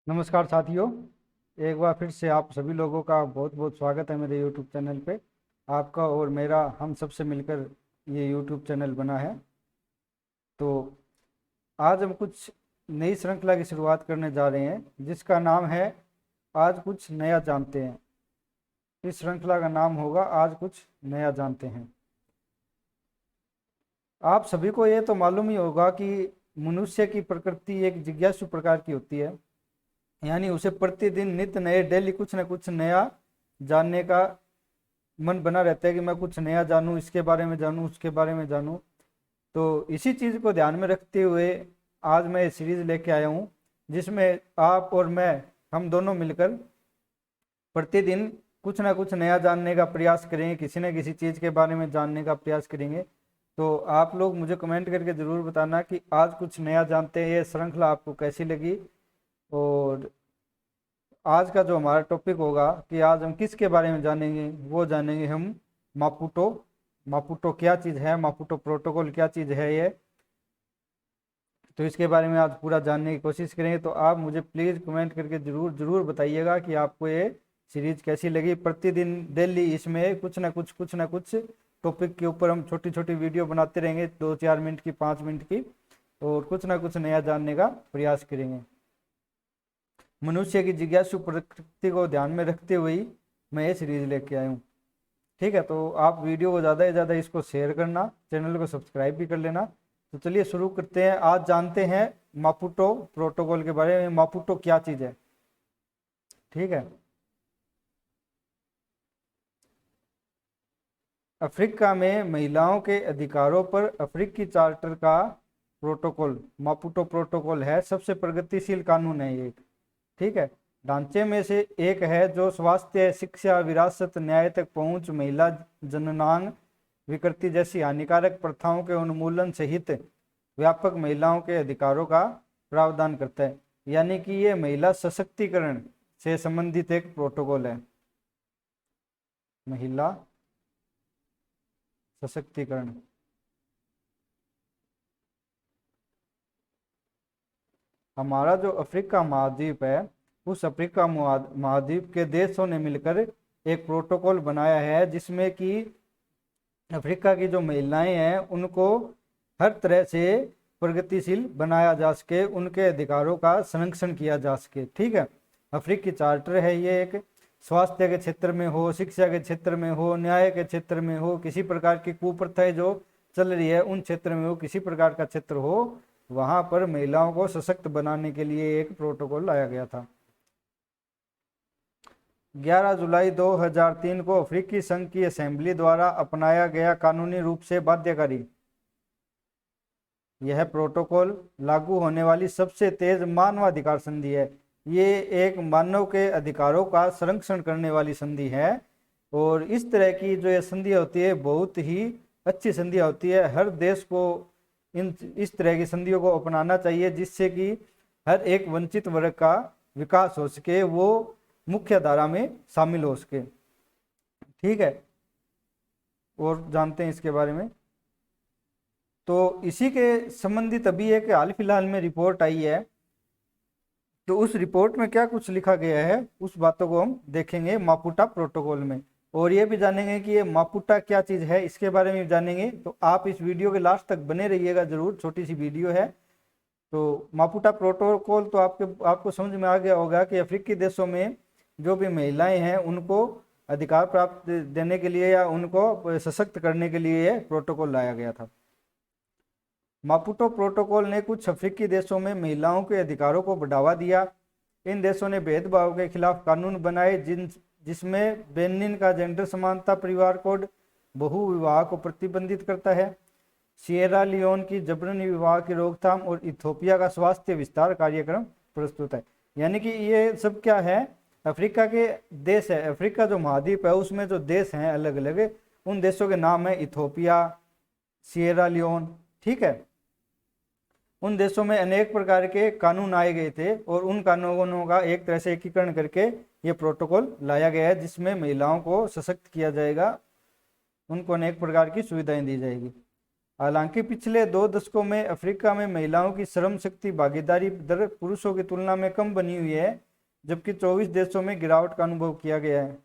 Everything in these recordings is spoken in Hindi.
नमस्कार साथियों। एक बार फिर से आप सभी लोगों का बहुत बहुत स्वागत है मेरे YouTube चैनल पे। आपका और मेरा हम सब से मिलकर ये YouTube चैनल बना है। तो आज हम कुछ नई श्रृंखला की शुरुआत करने जा रहे हैं जिसका नाम है आज कुछ नया जानते हैं। इस श्रृंखला का नाम होगा आज कुछ नया जानते हैं। आप सभी को ये तो मालूम ही होगा कि मनुष्य की प्रकृति एक जिज्ञासु प्रकार की होती है, यानी उसे प्रतिदिन नित्य नए डेली कुछ ना कुछ नया जानने का मन बना रहता है कि मैं कुछ नया जानूं, इसके बारे में जानूं, उसके बारे में जानूं। तो इसी चीज़ को ध्यान में रखते हुए आज मैं सीरीज लेके आया हूं जिसमें आप और मैं हम दोनों मिलकर प्रतिदिन कुछ ना कुछ नया जानने का प्रयास करेंगे, किसी न किसी चीज़ के बारे में जानने का प्रयास करेंगे। तो आप लोग मुझे कमेंट करके ज़रूर बताना कि आज कुछ नया जानते हैं ये श्रृंखला आपको कैसी लगी। और आज का जो हमारा टॉपिक होगा कि आज हम किसके बारे में जानेंगे, वो जानेंगे हम मापुटो। मापुटो क्या चीज़ है, मापुटो प्रोटोकॉल क्या चीज़ है ये, तो इसके बारे में आज पूरा जानने की कोशिश करेंगे। तो आप मुझे प्लीज़ कमेंट करके ज़रूर ज़रूर बताइएगा कि आपको ये सीरीज कैसी लगी। प्रतिदिन डेली इसमें कुछ ना कुछ टॉपिक के ऊपर हम छोटी छोटी वीडियो बनाते रहेंगे, 2-4 मिनट की, 5 मिनट की, और कुछ ना कुछ नया जानने का प्रयास करेंगे। मनुष्य की जिज्ञासु प्रकृति को ध्यान में रखते हुए मैं ये सीरीज लेके आया हूँ। ठीक है, तो आप वीडियो को ज़्यादा से ज़्यादा इसको शेयर करना, चैनल को सब्सक्राइब भी कर लेना। तो चलिए शुरू करते हैं। आज जानते हैं मापुटो प्रोटोकॉल के बारे में। मापुटो क्या चीज़ है, ठीक है। अफ्रीका में महिलाओं के अधिकारों पर अफ्रीकी चार्टर का प्रोटोकॉल मापुटो प्रोटोकॉल है। सबसे प्रगतिशील कानून है ये, ठीक है। ढांचे में से एक है जो स्वास्थ्य, शिक्षा, विरासत, न्याय तक पहुंच, महिला जननांग विकृति जैसी हानिकारक प्रथाओं के उन्मूलन सहित व्यापक महिलाओं के अधिकारों का प्रावधान करता है। यानी कि ये महिला सशक्तिकरण से संबंधित एक प्रोटोकॉल है। महिला सशक्तिकरण। हमारा जो अफ्रीका महाद्वीप है, उस अफ्रीका महाद्वीप के देशों ने मिलकर एक प्रोटोकॉल बनाया है जिसमें कि अफ्रीका की जो महिलाएं हैं उनको हर तरह से प्रगतिशील बनाया जा सके, उनके अधिकारों का संरक्षण किया जा सके, ठीक है। अफ्रीकी चार्टर है ये एक। स्वास्थ्य के क्षेत्र में हो, शिक्षा के क्षेत्र में हो, न्याय के क्षेत्र में हो, किसी प्रकार की कुप्रथाएं जो चल रही है उन क्षेत्र में हो, किसी प्रकार का क्षेत्र हो, वहां पर महिलाओं को सशक्त बनाने के लिए एक प्रोटोकॉल लाया गया था। 11 जुलाई 2003 को अफ्रीकी संघ की असेंबली द्वारा अपनाया गया कानूनी रूप से बाध्यकारी। यह प्रोटोकॉल लागू होने वाली सबसे तेज मानवाधिकार संधि है। ये एक मानव के अधिकारों का संरक्षण करने वाली संधि है। और इस तरह की जो ये संधि होती है बहुत ही अच्छी संधि होती है। हर देश को इस तरह की संधियों को अपनाना चाहिए जिससे कि हर एक वंचित वर्ग का विकास हो सके, वो मुख्य धारा में शामिल हो सके, ठीक है। और जानते हैं इसके बारे में। तो इसी के संबंधित अभी एक हाल फिलहाल में रिपोर्ट आई है। तो उस रिपोर्ट में क्या कुछ लिखा गया है उस बातों को हम देखेंगे मापुटा प्रोटोकॉल में। और ये भी जानेंगे कि ये मापुटा क्या चीज़ है, इसके बारे में जानेंगे। तो आप इस वीडियो के लास्ट तक बने रहिएगा जरूर, छोटी सी वीडियो है। तो मापुटा प्रोटोकॉल तो आपको समझ में आ गया होगा कि अफ्रीकी देशों में जो भी महिलाएं हैं उनको अधिकार प्राप्त देने के लिए या उनको सशक्त करने के लिए प्रोटोकॉल लाया गया था। मापुटो प्रोटोकॉल ने कुछ अफ्रीकी देशों में महिलाओं के अधिकारों को बढ़ावा दिया। इन देशों ने भेदभाव के खिलाफ कानून बनाए जिसमें बेनिन का जेंडर समानता परिवार कोड बहु विवाह को प्रतिबंधित करता है। सिएरा लियोन की जबरन विवाह की रोकथाम और इथियोपिया का स्वास्थ्य विस्तार कार्यक्रम प्रस्तुत है। यानी कि ये सब क्या है, अफ्रीका के देश है। अफ्रीका जो महाद्वीप है उसमें जो देश हैं अलग अलग, उन देशों के नाम है इथियोपिया, सिएरा लियोन, ठीक है। उन देशों में अनेक प्रकार के कानून आए गए थे और उन कानूनों का एक तरह से एकीकरण करके ये प्रोटोकॉल लाया गया है जिसमें महिलाओं को सशक्त किया जाएगा, उनको अनेक प्रकार की सुविधाएं दी जाएगी। हालांकि पिछले 2 दशकों में अफ्रीका में महिलाओं की श्रम शक्ति भागीदारी दर पुरुषों की तुलना में कम बनी हुई है, जबकि 24 देशों में गिरावट का अनुभव किया गया है।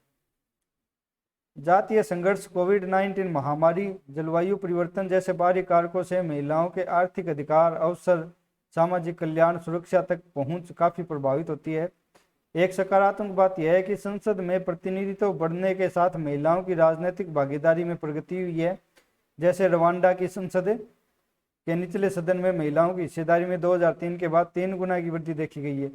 जातीय संघर्ष, कोविड-19 महामारी, जलवायु परिवर्तन जैसे बाहरी कारकों से महिलाओं के आर्थिक अधिकार, अवसर, सामाजिक कल्याण, सुरक्षा तक पहुंच काफी प्रभावित होती है। एक सकारात्मक बात यह है कि संसद में प्रतिनिधित्व बढ़ने के साथ महिलाओं की राजनीतिक भागीदारी में प्रगति हुई है। जैसे रवांडा की संसद के निचले सदन में महिलाओं की हिस्सेदारी में 2003 के बाद 3 गुना की वृद्धि देखी गई है।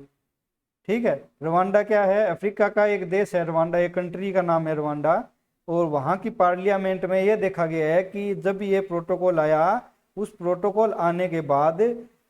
ठीक है, रवांडा क्या है? अफ्रीका का एक देश है रवांडा, एक कंट्री का नाम है रवांडा। और वहाँ की पार्लियामेंट में यह देखा गया है कि जब ये प्रोटोकॉल आया, उस प्रोटोकॉल आने के बाद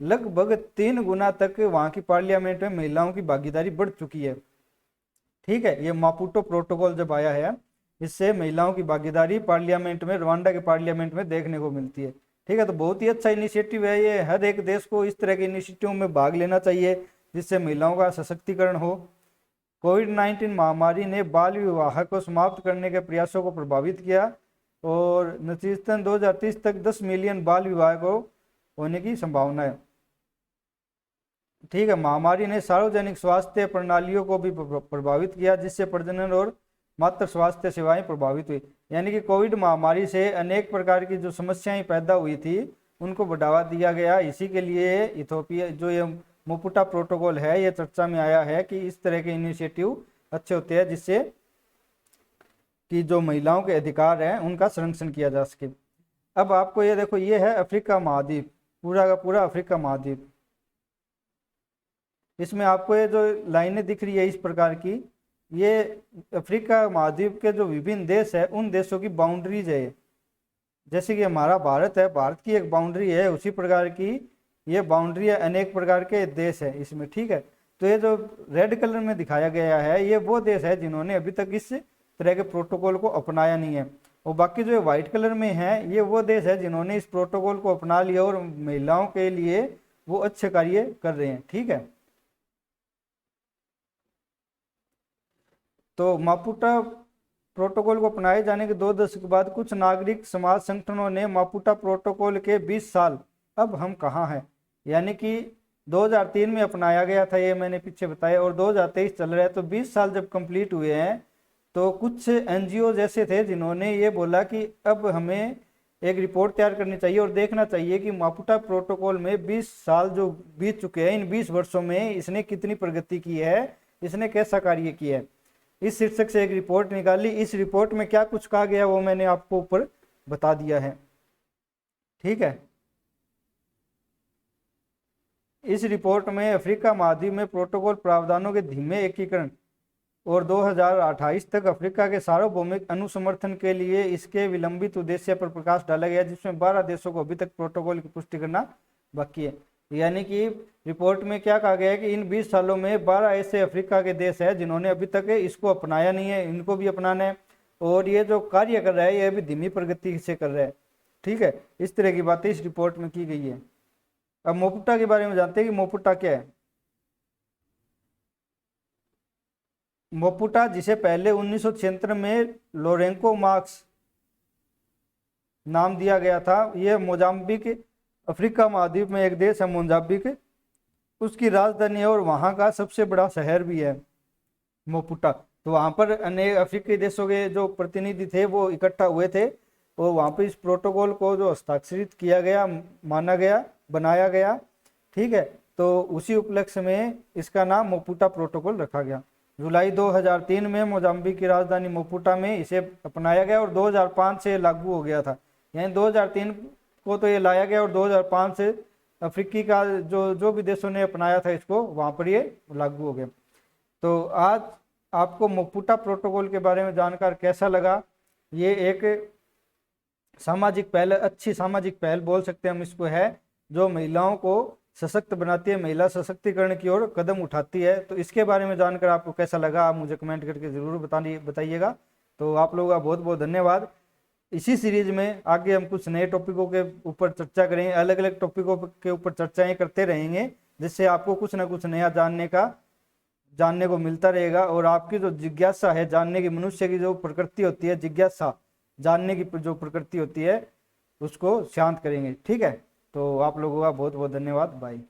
लगभग 3 गुना तक वहाँ की पार्लियामेंट में महिलाओं की भागीदारी बढ़ चुकी है। ठीक है, ये मापुटो प्रोटोकॉल जब आया है, इससे महिलाओं की भागीदारी पार्लियामेंट में, रवांडा के पार्लियामेंट में देखने को मिलती है। ठीक है, तो बहुत ही अच्छा इनिशिएटिव है ये। हर एक देश को इस तरह के इनिशिएटिव में भाग लेना चाहिए जिससे महिलाओं का सशक्तिकरण हो। कोविड-19 महामारी ने बाल विवाह को समाप्त करने के प्रयासों को प्रभावित किया और नतीजतन 2030 तक 10 मिलियन बाल विवाह को होने की संभावना है। ठीक है, महामारी ने सार्वजनिक स्वास्थ्य प्रणालियों को भी प्रभावित किया, जिससे प्रजनन और मातृ स्वास्थ्य सेवाएं प्रभावित हुई। यानी कि कोविड महामारी से अनेक प्रकार की जो समस्याएं पैदा हुई थी उनको बढ़ावा दिया गया। इसी के लिए इथोपिया जो ये मोपुटा प्रोटोकॉल है, ये चर्चा में आया है कि इस तरह के इनिशिएटिव अच्छे होते हैं जिससे कि जो महिलाओं के अधिकार हैं उनका संरक्षण किया जा सके। अब आपको ये देखो, ये है अफ्रीका महाद्वीप, पूरा का पूरा अफ्रीका महाद्वीप। इसमें आपको ये जो लाइनें दिख रही है इस प्रकार की, ये अफ्रीका महाद्वीप के जो विभिन्न देश है उन देशों की बाउंड्रीज है। जैसे कि हमारा भारत है, भारत की एक बाउंड्री है, उसी प्रकार की ये बाउंड्री है अनेक प्रकार के देश है इसमें। ठीक है, तो ये जो रेड कलर में दिखाया गया है ये वो देश है जिन्होंने अभी तक इस तरह के प्रोटोकॉल को अपनाया नहीं है, और बाकी जो व्हाइट कलर में है ये वो देश है जिन्होंने इस प्रोटोकॉल को अपना लिया और महिलाओं के लिए वो अच्छे कार्य कर रहे हैं। ठीक है, तो मापुटा प्रोटोकॉल को अपनाए जाने के 2 दशक बाद कुछ नागरिक समाज संगठनों ने मापुटा प्रोटोकॉल के 20 साल अब हम कहाँ हैं, यानी कि 2003 में अपनाया गया था, ये मैंने पीछे बताया, और 2023 चल रहा है, तो 20 साल जब कंप्लीट हुए हैं तो कुछ एनजीओ जैसे थे जिन्होंने ये बोला कि अब हमें एक रिपोर्ट तैयार करनी चाहिए और देखना चाहिए कि मापुटा प्रोटोकॉल में 20 साल जो बीत चुके हैं, इन 20 वर्षों में इसने कितनी प्रगति की है, इसने कैसा कार्य किया है। इस शीर्षक से एक रिपोर्ट निकाली। इस रिपोर्ट में क्या कुछ कहा गया वो मैंने आपको ऊपर बता दिया है। ठीक है, इस रिपोर्ट में अफ्रीका महाद्वीप में प्रोटोकॉल प्रावधानों के धीमे एकीकरण और 2028 तक अफ्रीका के सार्वभौमिक अनुसमर्थन के लिए इसके विलंबित उद्देश्य पर प्रकाश डाला गया, जिसमें 12 देशों को अभी तक प्रोटोकॉल की पुष्टि करना बाकी है। यानी कि रिपोर्ट में क्या कहा गया है कि इन 20 सालों में 12 ऐसे अफ्रीका के देश हैं जिन्होंने अभी तक इसको अपनाया नहीं है, इनको भी अपनाना है, और ये जो कार्य कर रहा है ये अभी धीमी प्रगति से कर रहा है। ठीक है, इस तरह की बातें इस रिपोर्ट में की गई है। अब मोपुटा के बारे में जानते हैं कि मोपुटा क्या है। मोपुटा, जिसे पहले 1976 में लोरेंको मार्क्स नाम दिया गया था, यह मोजाम्बिक अफ्रीका महाद्वीप में एक देश है मोजाम्बिक, उसकी राजधानी है और वहाँ का सबसे बड़ा शहर भी है मोपुटा। तो वहाँ पर अनेक अफ्रीकी देशों के जो प्रतिनिधि थे वो इकट्ठा हुए थे और वहाँ पर इस प्रोटोकॉल को जो हस्ताक्षरित किया गया, माना गया, बनाया गया। ठीक है, तो उसी उपलक्ष्य में इसका नाम मोपुटा प्रोटोकॉल रखा गया। जुलाई 2003 में मोजाम्बिक की राजधानी मोपुटा में इसे अपनाया गया और 2005 से लागू हो गया था। यानी 2003 को तो ये लाया गया और 2005 से अफ्रीकी का जो भी देशों ने अपनाया था इसको, वहाँ पर ये लागू हो गया। तो आज आपको मोपुटा प्रोटोकॉल के बारे में जानकर कैसा लगा? ये एक सामाजिक पहल, अच्छी सामाजिक पहल बोल सकते हैं हम इसको, है जो महिलाओं को सशक्त बनाती है, महिला सशक्तिकरण की ओर कदम उठाती है। तो इसके बारे में जानकर आपको कैसा लगा आप मुझे कमेंट करके ज़रूर बताइएगा। तो आप लोगों का बहुत बहुत धन्यवाद। इसी सीरीज में आगे हम कुछ नए टॉपिकों के ऊपर चर्चा करेंगे, अलग अलग टॉपिकों के ऊपर चर्चाएं करते रहेंगे, जिससे आपको कुछ ना कुछ नया जानने को मिलता रहेगा। और आपकी जो जिज्ञासा है जानने की, मनुष्य की जो प्रकृति होती है जिज्ञासा जानने की जो प्रकृति होती है, उसको शांत करेंगे। ठीक है, तो आप लोगों का बहुत बहुत धन्यवाद। बाय।